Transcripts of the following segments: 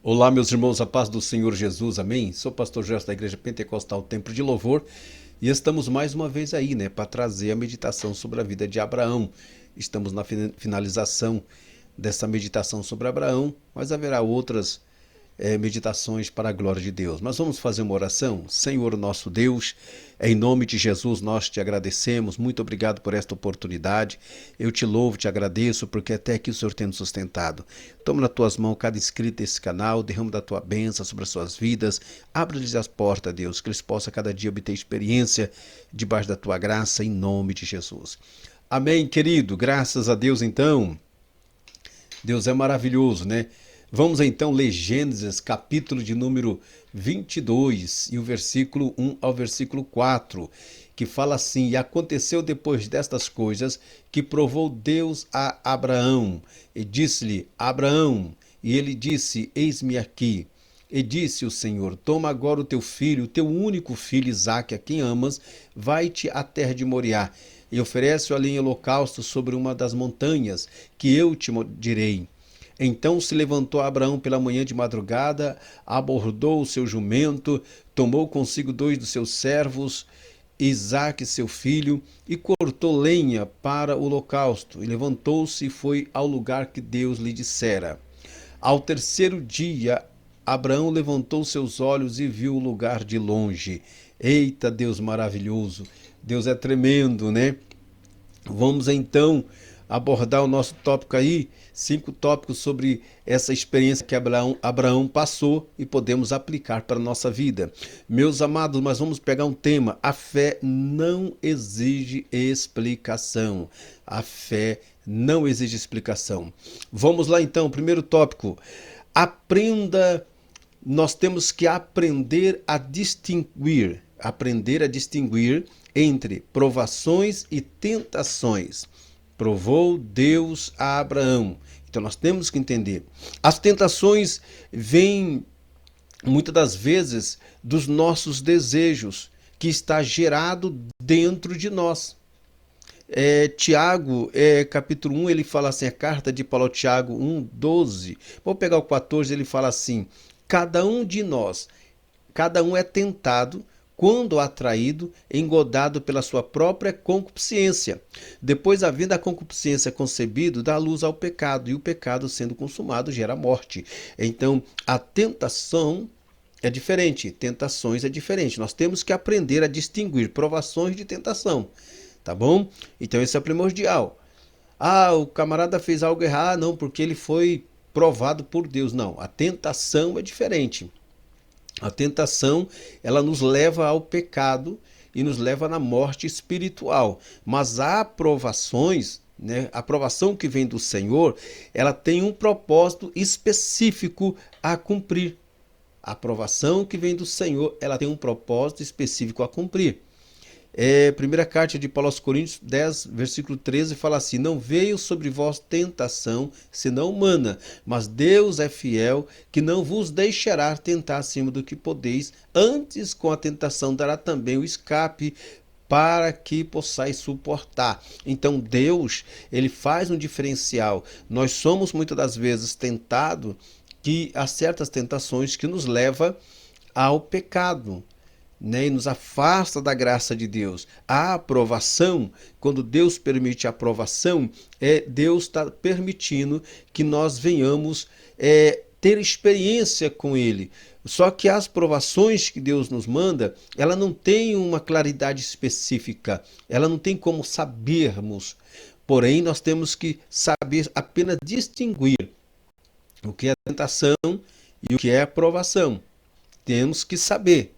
Olá, meus irmãos, a paz do Senhor Jesus, amém? Sou o pastor Gerson da Igreja Pentecostal Templo de Louvor e estamos mais uma vez aí, para trazer a meditação sobre a vida de Abraão. Estamos na finalização dessa meditação sobre Abraão, mas haverá outras meditações para a glória de Deus. Mas vamos fazer uma oração? Senhor nosso Deus, em nome de Jesus nós te agradecemos, muito obrigado por esta oportunidade, eu te louvo, te agradeço, porque até aqui o Senhor tem nos sustentado. Toma nas tuas mãos cada inscrito desse canal, derrama da tua bênção sobre as suas vidas, abre-lhes as portas, Deus, que eles possam cada dia obter experiência debaixo da tua graça, em nome de Jesus. Amém, querido, graças a Deus então. Deus é maravilhoso, né? Vamos então ler Gênesis, capítulo de número 22, e o versículo 1 ao versículo 4, que fala assim: E aconteceu depois destas coisas, que provou Deus a Abraão, e disse-lhe: Abraão, e ele disse: Eis-me aqui. E disse o Senhor: Toma agora o teu filho, o teu único filho Isaque, a quem amas, vai-te à terra de Moriá, e oferece-o ali em holocausto sobre uma das montanhas, que eu te direi. Então se levantou Abraão pela manhã de madrugada, abordou o seu jumento, tomou consigo 2 dos seus servos, Isaque seu filho, e cortou lenha para o holocausto, e levantou-se e foi ao lugar que Deus lhe dissera. Ao terceiro dia, Abraão levantou seus olhos e viu o lugar de longe. Eita, Deus maravilhoso! Deus é tremendo, né? Vamos então abordar o nosso tópico aí, 5 tópicos sobre essa experiência que Abraão passou e podemos aplicar para a nossa vida. Meus amados, mas vamos pegar um tema: a fé não exige explicação. A fé não exige explicação. Vamos lá então, primeiro tópico: nós temos que aprender a distinguir entre provações e tentações. Provou Deus a Abraão. Então nós temos que entender. As tentações vêm muitas das vezes dos nossos desejos, que está gerado dentro de nós. Tiago, capítulo 1, ele fala assim, a carta de Paulo a Tiago 1:12. Vou pegar o 14, ele fala assim: cada um de nós, cada um é tentado quando atraído, engodado pela sua própria concupiscência. Depois, havendo a concupiscência concebido, dá luz ao pecado, e o pecado, sendo consumado, gera morte. Então, a tentação é diferente, tentações é diferente. Nós temos que aprender a distinguir provações de tentação, tá bom? Então, esse é primordial. O camarada fez algo errado, não, porque ele foi provado por Deus. Não, a tentação é diferente. A tentação, ela nos leva ao pecado e nos leva na morte espiritual. Mas há aprovações, né? A aprovação que vem do Senhor, ela tem um propósito específico a cumprir. A aprovação que vem do Senhor, ela tem um propósito específico a cumprir. Primeira carta de Paulo aos Coríntios 10, versículo 13, fala assim: não veio sobre vós tentação, senão humana, mas Deus é fiel, que não vos deixará tentar acima do que podeis, antes com a tentação dará também o escape, para que possais suportar. Então Deus, ele faz um diferencial. Nós somos muitas das vezes tentados, que há certas tentações que nos levam ao pecado, né, e nos afasta da graça de Deus. A aprovação, quando Deus permite a aprovação, Deus está permitindo que nós venhamos ter experiência com Ele. Só que as provações que Deus nos manda, ela não tem uma claridade específica, ela não tem como sabermos. Porém, nós temos que saber apenas distinguir o que é tentação e o que é aprovação. Temos que saber.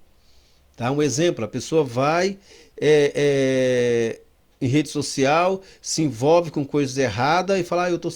Tá? Um exemplo: a pessoa vai em rede social, se envolve com coisas erradas e fala: eu estou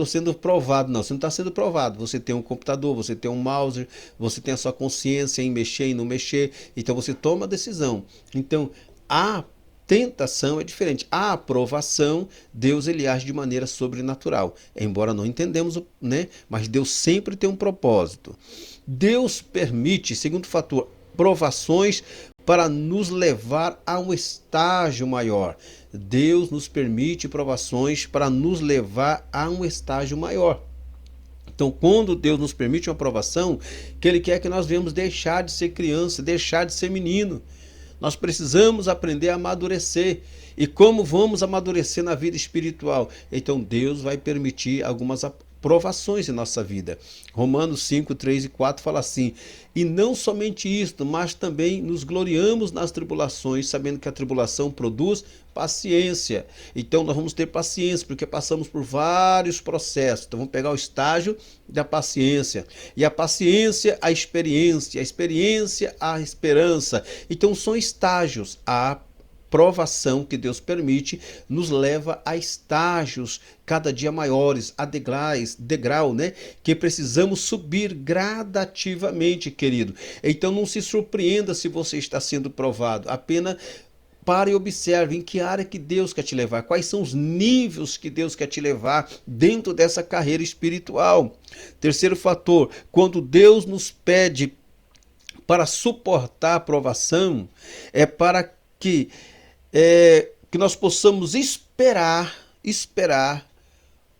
sendo provado. Não, você não está sendo provado. Você tem um computador, você tem um mouse, você tem a sua consciência em mexer e não mexer. Então você toma a decisão. Então a tentação é diferente. A aprovação, Deus, ele age de maneira sobrenatural. Embora não entendemos, né? Mas Deus sempre tem um propósito. Deus permite, segundo fator, provações para nos levar a um estágio maior. Deus nos permite provações para nos levar a um estágio maior. Então, quando Deus nos permite uma provação, que Ele quer que nós venhamos deixar de ser criança, deixar de ser menino. Nós precisamos aprender a amadurecer. E como vamos amadurecer na vida espiritual? Então, Deus vai permitir algumas provações em nossa vida. Romanos 5, 3 e 4 fala assim: e não somente isto, mas também nos gloriamos nas tribulações, sabendo que a tribulação produz paciência. Então nós vamos ter paciência, porque passamos por vários processos. Então vamos pegar o estágio da paciência. E a paciência, a experiência, a esperança. Então são estágios. A provação que Deus permite nos leva a estágios cada dia maiores, a degrau, né? Que precisamos subir gradativamente, querido. Então não se surpreenda se você está sendo provado. Apenas pare e observe em que área que Deus quer te levar, quais são os níveis que Deus quer te levar dentro dessa carreira espiritual. Terceiro fator, quando Deus nos pede para suportar a provação, é para que nós possamos esperar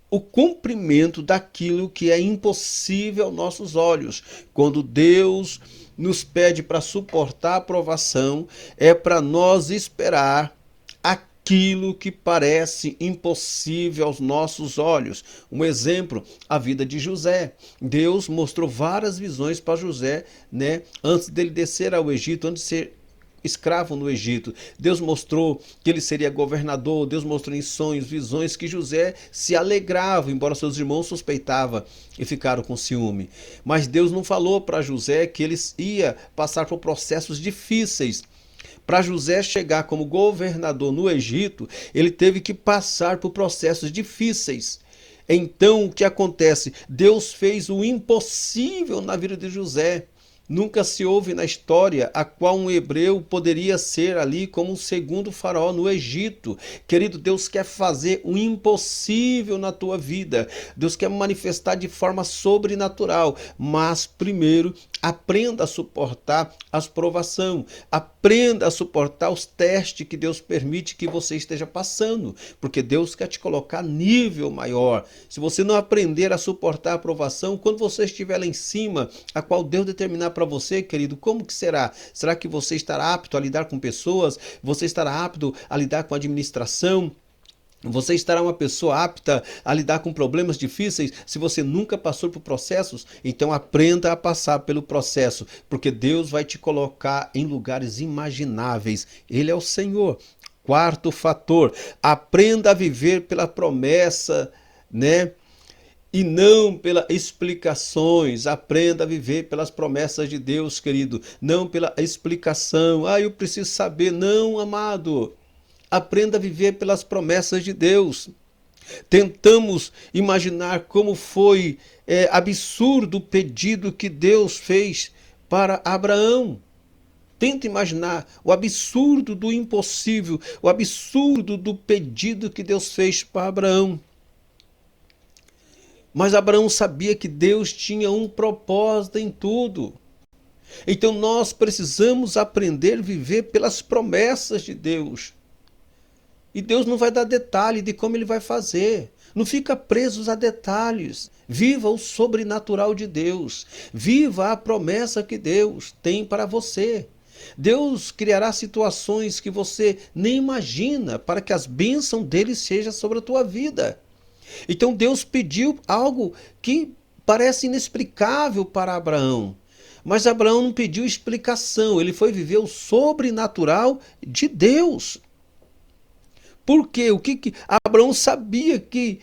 o cumprimento daquilo que é impossível aos nossos olhos. Quando Deus nos pede para suportar a provação, é para nós esperar aquilo que parece impossível aos nossos olhos. Um exemplo, a vida de José. Deus mostrou várias visões para José, né, antes dele descer ao Egito, antes de ser escravo no Egito. Deus mostrou que ele seria governador. Deus mostrou em sonhos, visões, que José se alegrava, embora seus irmãos suspeitavam e ficaram com ciúme. Mas Deus não falou para José que ele ia passar por processos difíceis. Para José chegar como governador no Egito, ele teve que passar por processos difíceis. Então, o que acontece? Deus fez o impossível na vida de José. Nunca se houve na história a qual um hebreu poderia ser ali como um segundo faraó no Egito. Querido, Deus quer fazer o impossível na tua vida. Deus quer manifestar de forma sobrenatural. Mas primeiro, aprenda a suportar as provações. Aprenda a suportar os testes que Deus permite que você esteja passando. Porque Deus quer te colocar nível maior. Se você não aprender a suportar a provação, quando você estiver lá em cima, a qual Deus determinar para você, querido, como que será? Será que você estará apto a lidar com pessoas? Você estará apto a lidar com a administração? Você estará uma pessoa apta a lidar com problemas difíceis se você nunca passou por processos? Então aprenda a passar pelo processo, porque Deus vai te colocar em lugares imagináveis. Ele é o Senhor. Quarto fator, aprenda a viver pela promessa, né? E não pelas explicações. Aprenda a viver pelas promessas de Deus, querido. Não pela explicação. Eu preciso saber. Não, amado. Aprenda a viver pelas promessas de Deus. Tentamos imaginar como foi absurdo o pedido que Deus fez para Abraão. Tenta imaginar o absurdo do impossível, o absurdo do pedido que Deus fez para Abraão. Mas Abraão sabia que Deus tinha um propósito em tudo. Então nós precisamos aprender a viver pelas promessas de Deus. E Deus não vai dar detalhe de como Ele vai fazer. Não fica presos a detalhes. Viva o sobrenatural de Deus. Viva a promessa que Deus tem para você. Deus criará situações que você nem imagina para que as bênçãos dele sejam sobre a tua vida. Então Deus pediu algo que parece inexplicável para Abraão. Mas Abraão não pediu explicação, ele foi viver o sobrenatural de Deus. Por quê? O que Abraão sabia que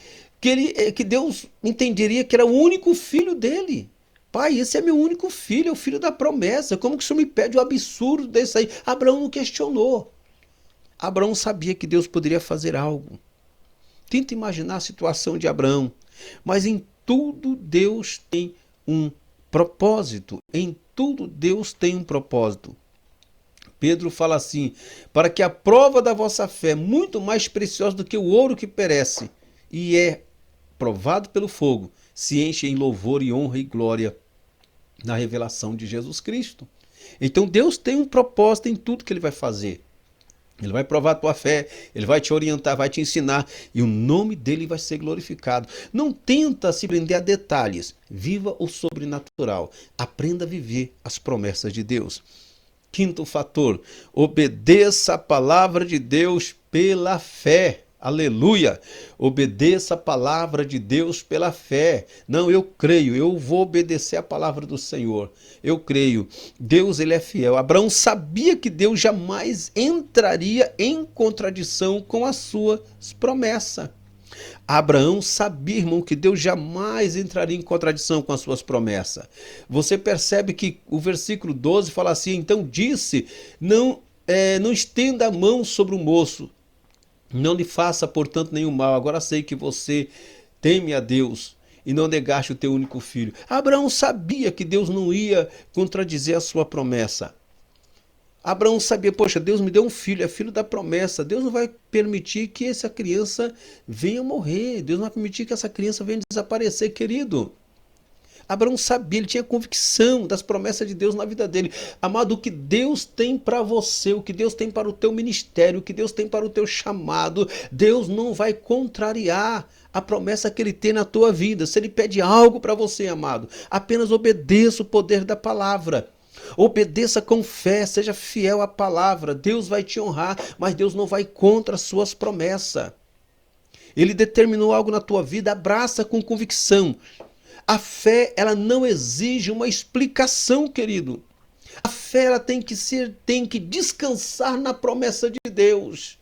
Deus entenderia que era o único filho dele. Pai, esse é meu único filho, é o filho da promessa. Como que o senhor me pede o absurdo desse aí? Abraão não questionou. Abraão sabia que Deus poderia fazer algo. Tenta imaginar a situação de Abraão. Mas em tudo Deus tem um propósito. Em tudo Deus tem um propósito. Pedro fala assim: para que a prova da vossa fé, muito mais preciosa do que o ouro que perece, e é provado pelo fogo, se enche em louvor e honra e glória na revelação de Jesus Cristo. Então Deus tem um propósito em tudo que Ele vai fazer. Ele vai provar a tua fé, ele vai te orientar, vai te ensinar e o nome dele vai ser glorificado. Não tenta se prender a detalhes, viva o sobrenatural, aprenda a viver as promessas de Deus. Quinto fator, obedeça a palavra de Deus pela fé. Aleluia! Obedeça a palavra de Deus pela fé. Não, eu creio, eu vou obedecer a palavra do Senhor. Eu creio. Deus, ele é fiel. Abraão sabia que Deus jamais entraria em contradição com as suas promessas. Abraão sabia, irmão, que Deus jamais entraria em contradição com as suas promessas. Você percebe que o versículo 12 fala assim, então disse, não estenda a mão sobre o moço, não lhe faça, portanto, nenhum mal. Agora sei que você teme a Deus e não negaste o teu único filho. Abraão sabia que Deus não ia contradizer a sua promessa. Abraão sabia, poxa, Deus me deu um filho, é filho da promessa. Deus não vai permitir que essa criança venha morrer. Deus não vai permitir que essa criança venha desaparecer, querido. Abraão sabia, ele tinha convicção das promessas de Deus na vida dele. Amado, o que Deus tem para você, o que Deus tem para o teu ministério, o que Deus tem para o teu chamado, Deus não vai contrariar a promessa que ele tem na tua vida. Se ele pede algo para você, amado, apenas obedeça o poder da palavra. Obedeça com fé, seja fiel à palavra. Deus vai te honrar, mas Deus não vai contra as suas promessas. Ele determinou algo na tua vida, abraça com convicção. A fé, ela não exige uma explicação, querido. A fé, ela tem que descansar na promessa de Deus.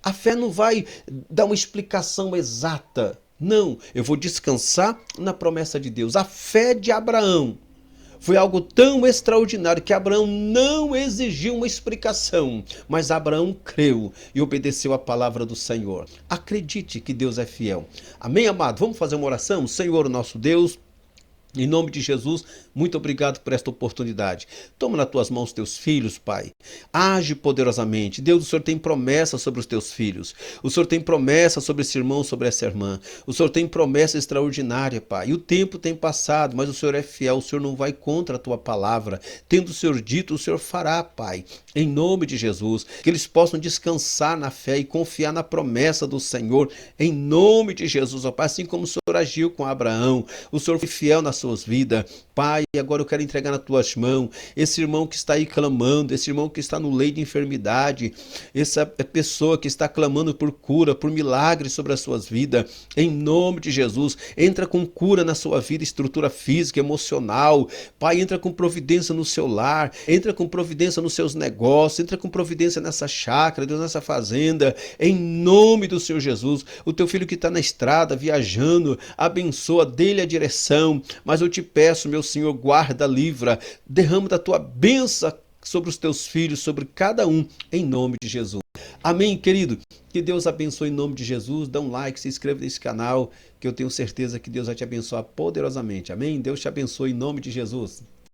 A fé não vai dar uma explicação exata. Não, eu vou descansar na promessa de Deus. A fé de Abraão foi algo tão extraordinário que Abraão não exigiu uma explicação, mas Abraão creu e obedeceu a palavra do Senhor. Acredite que Deus é fiel. Amém, amado? Vamos fazer uma oração? Senhor, nosso Deus, em nome de Jesus, muito obrigado por esta oportunidade. Toma nas tuas mãos teus filhos, Pai. Age poderosamente. Deus, o Senhor tem promessa sobre os teus filhos. O Senhor tem promessa sobre esse irmão, sobre essa irmã. O Senhor tem promessa extraordinária, Pai. E o tempo tem passado, mas o Senhor é fiel. O Senhor não vai contra a tua palavra. Tendo o Senhor dito, o Senhor fará, Pai. Em nome de Jesus. Que eles possam descansar na fé e confiar na promessa do Senhor. Em nome de Jesus, ó Pai. Assim como o Senhor agiu com Abraão. O Senhor foi fiel nas suas vidas. Pai, agora eu quero entregar nas tuas mãos esse irmão que está aí clamando, esse irmão que está no leito de enfermidade, essa pessoa que está clamando por cura, por milagre sobre as suas vidas, em nome de Jesus. Entra com cura na sua vida, estrutura física, emocional. Pai, entra com providência no seu lar, entra com providência nos seus negócios, entra com providência nessa chácara, Deus, nessa fazenda, em nome do Senhor Jesus. O teu filho que está na estrada, viajando, abençoa, dê-lhe a direção, mas eu te peço, meu Senhor, guarda, livra, derrama da tua bênção sobre os teus filhos, sobre cada um, em nome de Jesus. Amém, querido? Que Deus abençoe em nome de Jesus. Dá um like, se inscreva nesse canal, que eu tenho certeza que Deus vai te abençoar poderosamente. Amém? Deus te abençoe em nome de Jesus.